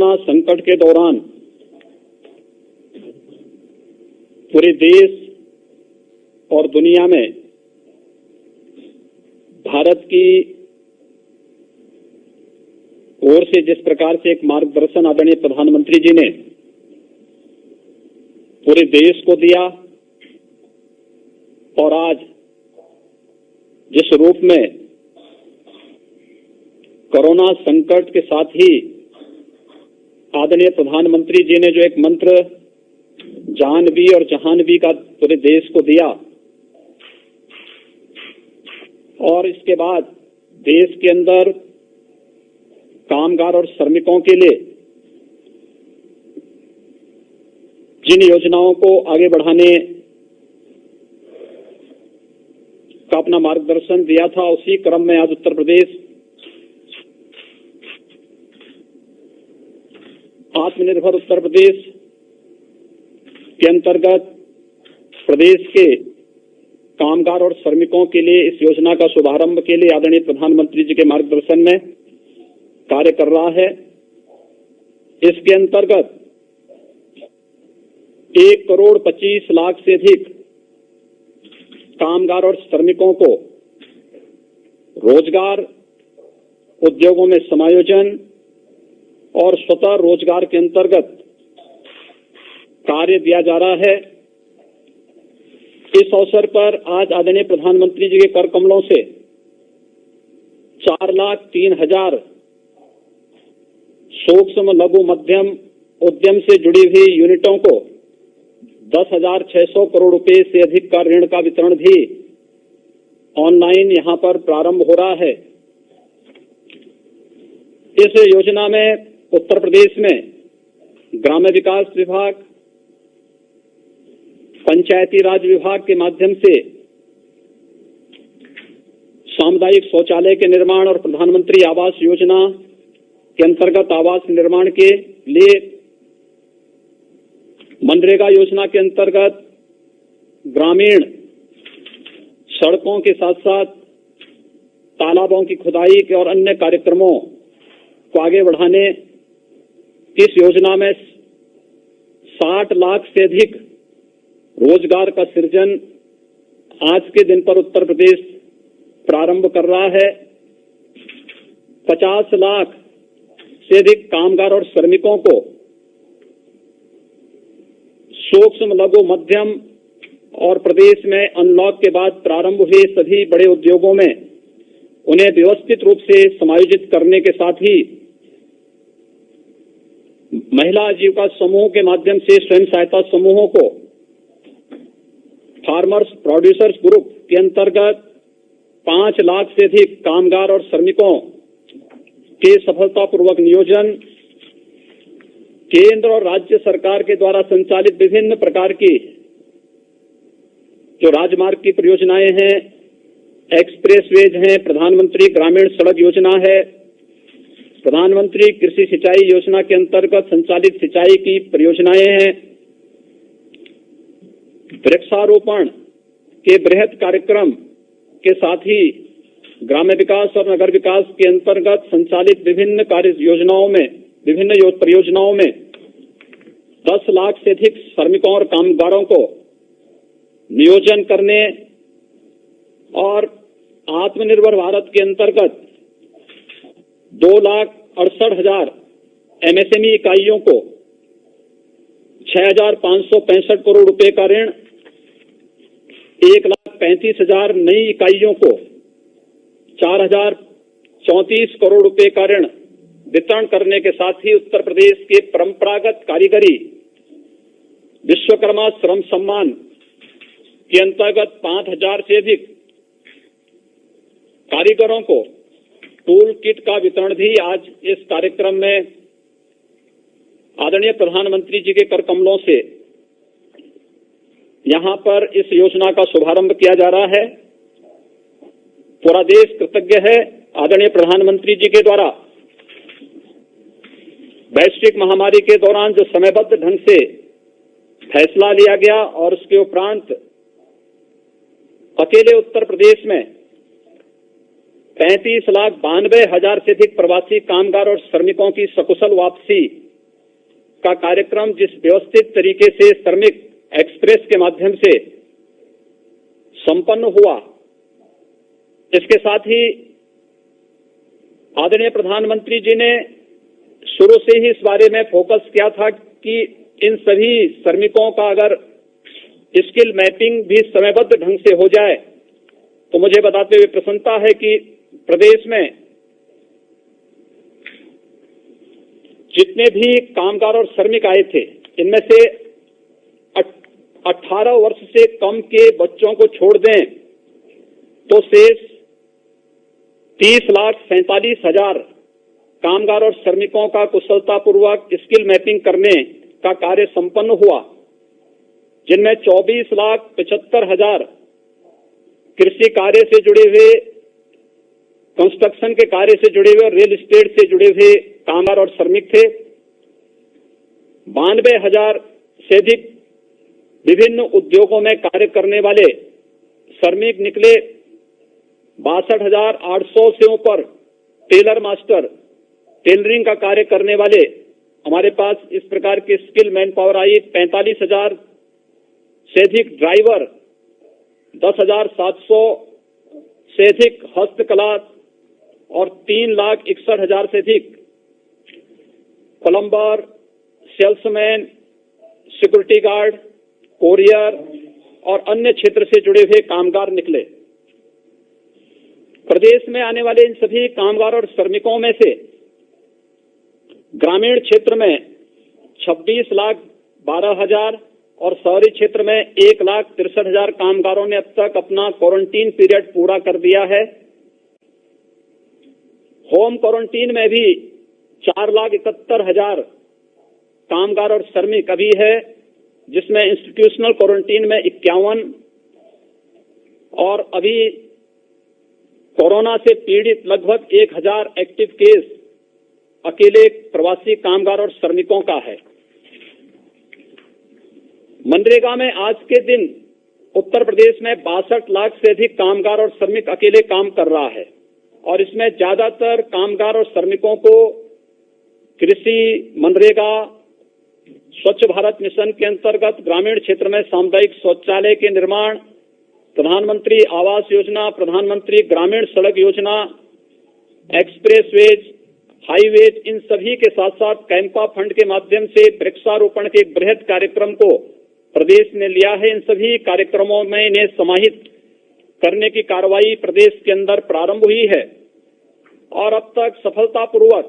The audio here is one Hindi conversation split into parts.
कोरोना संकट के दौरान पूरे देश और दुनिया में भारत की ओर से जिस प्रकार से एक मार्गदर्शन आदरणीय प्रधानमंत्री जी ने पूरे देश को दिया और आज जिस रूप में कोरोना संकट के साथ ही आदरणीय प्रधानमंत्री जी ने जो एक मंत्र जानवी और जहानवी का पूरे देश को दिया और इसके बाद देश के अंदर कामगार और श्रमिकों के लिए जिन योजनाओं को आगे बढ़ाने का अपना मार्गदर्शन दिया था, उसी क्रम में आज उत्तर प्रदेश आत्मनिर्भर उत्तर प्रदेश के अंतर्गत प्रदेश के कामगार और श्रमिकों के लिए इस योजना का शुभारंभ के लिए आदरणीय प्रधानमंत्री जी के मार्गदर्शन में कार्य कर रहा है। इसके अंतर्गत 1,25,00,000 से अधिक कामगार और श्रमिकों को रोजगार, उद्योगों में समायोजन और स्वतः रोजगार के अंतर्गत कार्य दिया जा रहा है। इस अवसर पर आज आदरणीय प्रधानमंत्री जी के कर कमलों से 4,03,000 सूक्ष्म लघु मध्यम उद्यम से जुड़ी हुई यूनिटों को 10,600 करोड़ रुपए से अधिक का ऋण का वितरण भी ऑनलाइन यहां पर प्रारंभ हो रहा है। इस योजना में उत्तर प्रदेश में ग्राम्य विकास विभाग, पंचायती राज विभाग के माध्यम से सामुदायिक शौचालय के निर्माण और प्रधानमंत्री आवास योजना के अंतर्गत आवास निर्माण के लिए, मनरेगा योजना के अंतर्गत ग्रामीण सड़कों के साथ साथ तालाबों की खुदाई के और अन्य कार्यक्रमों को आगे बढ़ाने इस योजना में 60 लाख से अधिक रोजगार का सृजन आज के दिन पर उत्तर प्रदेश प्रारंभ कर रहा है। 50 लाख से अधिक कामगार और श्रमिकों को सूक्ष्म लघु मध्यम और प्रदेश में अनलॉक के बाद प्रारंभ हुए सभी बड़े उद्योगों में उन्हें व्यवस्थित रूप से समायोजित करने के साथ ही महिला आजीविका समूह के माध्यम से स्वयं सहायता समूहों को फार्मर्स प्रोड्यूसर्स ग्रुप के अंतर्गत 5 लाख से अधिक कामगार और श्रमिकों के सफलतापूर्वक नियोजन, केंद्र और राज्य सरकार के द्वारा संचालित विभिन्न प्रकार की जो राजमार्ग की परियोजनाएं हैं, एक्सप्रेसवेज हैं, प्रधानमंत्री ग्रामीण सड़क योजना है, प्रधानमंत्री कृषि सिंचाई योजना के अंतर्गत संचालित सिंचाई की परियोजनाएं हैं, वृक्षारोपण के बृहद कार्यक्रम के साथ ही ग्राम्य विकास और नगर विकास के अंतर्गत संचालित विभिन्न कार्य योजनाओं में, विभिन्न परियोजनाओं में 10 लाख से अधिक श्रमिकों और कामगारों को नियोजन करने और आत्मनिर्भर भारत के अंतर्गत 2,68,000 एमएसएमई इकाइयों को 6,565 करोड़ रुपए का ऋण, 1,35,000 नई इकाइयों को 4,034 करोड़ रुपए का ऋण वितरण करने के साथ ही उत्तर प्रदेश के परंपरागत कारीगरी विश्वकर्मा श्रम सम्मान के अंतर्गत 5,000 से अधिक कारीगरों को टूल किट का वितरण भी आज इस कार्यक्रम में आदरणीय प्रधानमंत्री जी के कर कमलों से यहां पर इस योजना का शुभारंभ किया जा रहा है। पूरा देश कृतज्ञ है आदरणीय प्रधानमंत्री जी के द्वारा वैश्विक महामारी के दौरान जो समयबद्ध ढंग से फैसला लिया गया और उसके उपरांत अकेले उत्तर प्रदेश में 35,92,000 से अधिक प्रवासी कामगार और श्रमिकों की सकुशल वापसी का कार्यक्रम जिस व्यवस्थित तरीके से श्रमिक एक्सप्रेस के माध्यम से संपन्न हुआ, इसके साथ ही आदरणीय प्रधानमंत्री जी ने शुरू से ही इस बारे में फोकस किया था कि इन सभी श्रमिकों का अगर स्किल मैपिंग भी समयबद्ध ढंग से हो जाए तो मुझे बताते हुए प्रसन्नता है कि प्रदेश में जितने भी कामगार और श्रमिक आए थे, इनमें से 18 वर्ष से कम के बच्चों को छोड़ दें तो शेष 30,47,000 कामगार और श्रमिकों का कुशलतापूर्वक स्किल मैपिंग करने का कार्य संपन्न हुआ, जिनमें 24,75,000 कृषि कार्य से जुड़े हुए, कंस्ट्रक्शन के कार्य से जुड़े हुए और रियल एस्टेट से जुड़े हुए कामगार और श्रमिक थे। 92,000 से अधिक विभिन्न उद्योगों में कार्य करने वाले श्रमिक निकले। 62,800 से ऊपर टेलर मास्टर, टेलरिंग का कार्य करने वाले हमारे पास इस प्रकार के स्किल मैन पावर आई। 45,000 से अधिक ड्राइवर, 10,700 से अधिक हस्तकला और 3,61,000 से अधिक plumber, salesman, security guard, courier और अन्य क्षेत्र से जुड़े हुए कामगार निकले। प्रदेश में आने वाले इन सभी कामगार और श्रमिकों में से ग्रामीण क्षेत्र में 26,12,000 और शहरी क्षेत्र में 1,63,000 कामगारों ने अब तक अपना क्वारंटीन पीरियड पूरा कर दिया है। होम क्वारंटीन में भी 4,71,000 कामगार और श्रमिक अभी है, जिसमें इंस्टीट्यूशनल क्वारंटीन में 51 और अभी कोरोना से पीड़ित लगभग 1,000 एक्टिव केस अकेले प्रवासी कामगार और श्रमिकों का है। मनरेगा में आज के दिन उत्तर प्रदेश में 62 लाख से अधिक कामगार और श्रमिक अकेले काम कर रहा है और इसमें ज्यादातर कामगार और श्रमिकों को कृषि, मनरेगा, स्वच्छ भारत मिशन के अंतर्गत ग्रामीण क्षेत्र में सामुदायिक शौचालय के निर्माण, प्रधानमंत्री आवास योजना, प्रधानमंत्री ग्रामीण सड़क योजना, एक्सप्रेसवेज, हाईवेज, इन सभी के साथ साथ कैंपा फंड के माध्यम से वृक्षारोपण के एक बृहद कार्यक्रम को प्रदेश ने लिया है। इन सभी कार्यक्रमों में इन्हें समाहित करने की कार्रवाई प्रदेश के अंदर प्रारंभ हुई है और अब तक सफलतापूर्वक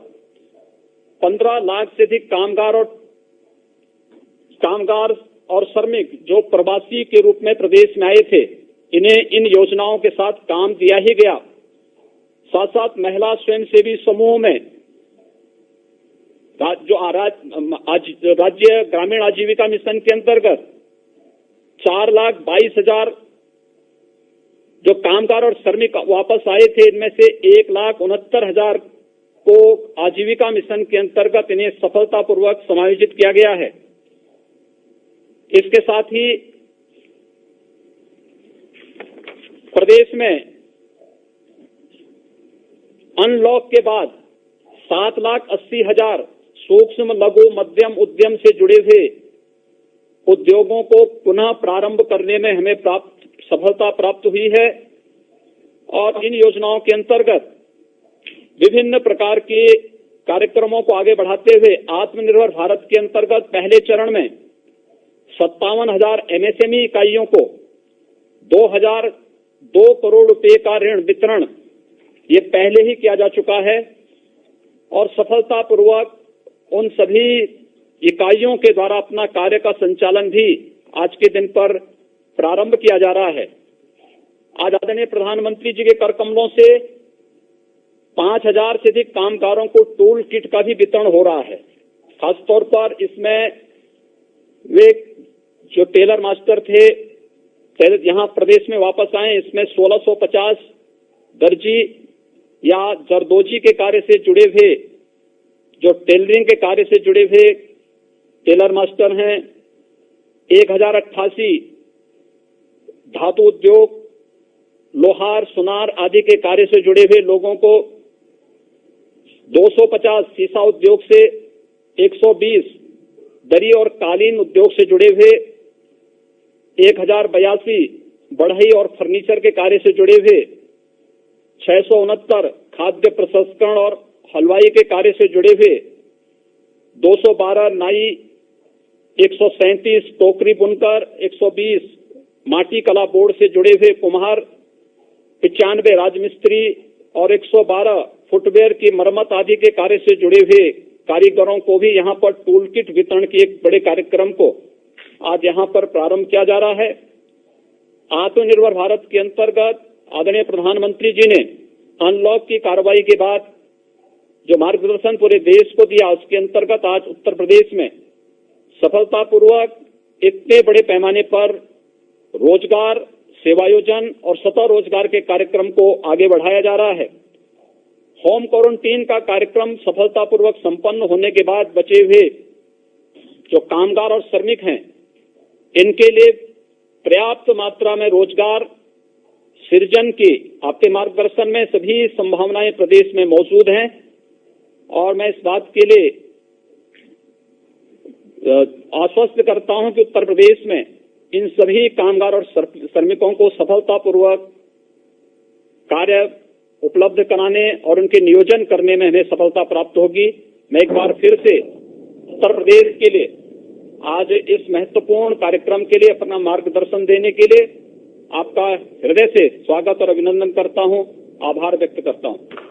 15 लाख से अधिक कामगार और श्रमिक जो प्रवासी के रूप में प्रदेश में आए थे, इन्हें इन योजनाओं के साथ काम दिया ही गया। साथ साथ महिला स्वयंसेवी समूह में जो राज्य ग्रामीण आजीविका मिशन के अंतर्गत 4,22,000 जो कामगार और श्रमिक वापस आए थे, इनमें से 1,69,000 को आजीविका मिशन के अंतर्गत इन्हें सफलतापूर्वक समायोजित किया गया है। इसके साथ ही प्रदेश में अनलॉक के बाद 7,80,000 सूक्ष्म, लघु, मध्यम उद्यम से जुड़े हुए उद्योगों को पुनः प्रारंभ करने में हमें सफलता प्राप्त हुई है और इन योजनाओं के अंतर्गत विभिन्न प्रकार के कार्यक्रमों को आगे बढ़ाते हुए आत्मनिर्भर भारत के अंतर्गत पहले चरण में 57,000 एमएसएमई इकाइयों को 2,002 करोड़ रुपए का ऋण वितरण ये पहले ही किया जा चुका है और सफलतापूर्वक उन सभी इकाइयों के द्वारा अपना कार्य का संचालन भी आज के दिन पर प्रारंभ किया जा रहा है। आज आदरणीय प्रधानमंत्री जी के कर कमलों से 5,000 से अधिक कामगारों को टूल किट का भी वितरण हो रहा है। खासतौर पर इसमें वे जो टेलर मास्टर थे यहाँ प्रदेश में वापस आए, इसमें 1650 दर्जी या जरदोजी के कार्य से जुड़े हुए, जो टेलरिंग के कार्य से जुड़े हुए टेलर मास्टर हैं, 1088 धातु उद्योग, लोहार, सुनार आदि के कार्य से जुड़े हुए लोगों को, 250 सीसा उद्योग से 120 दरी और कालीन उद्योग से जुड़े हुए 1082 बढ़ई और फर्नीचर के कार्य से जुड़े हुए 669 खाद्य प्रसंस्करण और हलवाई के कार्य से जुड़े हुए 212 नाई, 137 टोकरी बुनकर, 120 माटी कला बोर्ड से जुड़े हुए कुम्हार, 95 राजमिस्त्री और 112 फुटवेयर की मरम्मत आदि के कार्य से जुड़े हुए कारीगरों को भी यहां पर टूल किट वितरण के एक बड़े कार्यक्रम को आज यहां पर प्रारंभ किया जा रहा है। आत्मनिर्भर भारत के अंतर्गत आदरणीय प्रधानमंत्री जी ने अनलॉक की कार्रवाई के बाद जो मार्गदर्शन पूरे देश को दिया, उसके अंतर्गत आज उत्तर प्रदेश में सफलतापूर्वक इतने बड़े पैमाने पर रोजगार, सेवायोजन और स्वतः रोजगार के कार्यक्रम को आगे बढ़ाया जा रहा है। होम क्वारंटीन का कार्यक्रम सफलतापूर्वक संपन्न होने के बाद बचे हुए जो कामगार और श्रमिक हैं, इनके लिए पर्याप्त मात्रा में रोजगार सृजन की आपके मार्गदर्शन में सभी संभावनाएं प्रदेश में मौजूद हैं और मैं इस बात के लिए आश्वस्त करता हूं कि उत्तर प्रदेश में इन सभी कामगार और श्रमिकों को सफलतापूर्वक कार्य उपलब्ध कराने और उनके नियोजन करने में हमें सफलता प्राप्त होगी। मैं एक बार फिर से उत्तर प्रदेश के लिए आज इस महत्वपूर्ण कार्यक्रम के लिए अपना मार्गदर्शन देने के लिए आपका हृदय से स्वागत और अभिनंदन करता हूं, आभार व्यक्त करता हूं।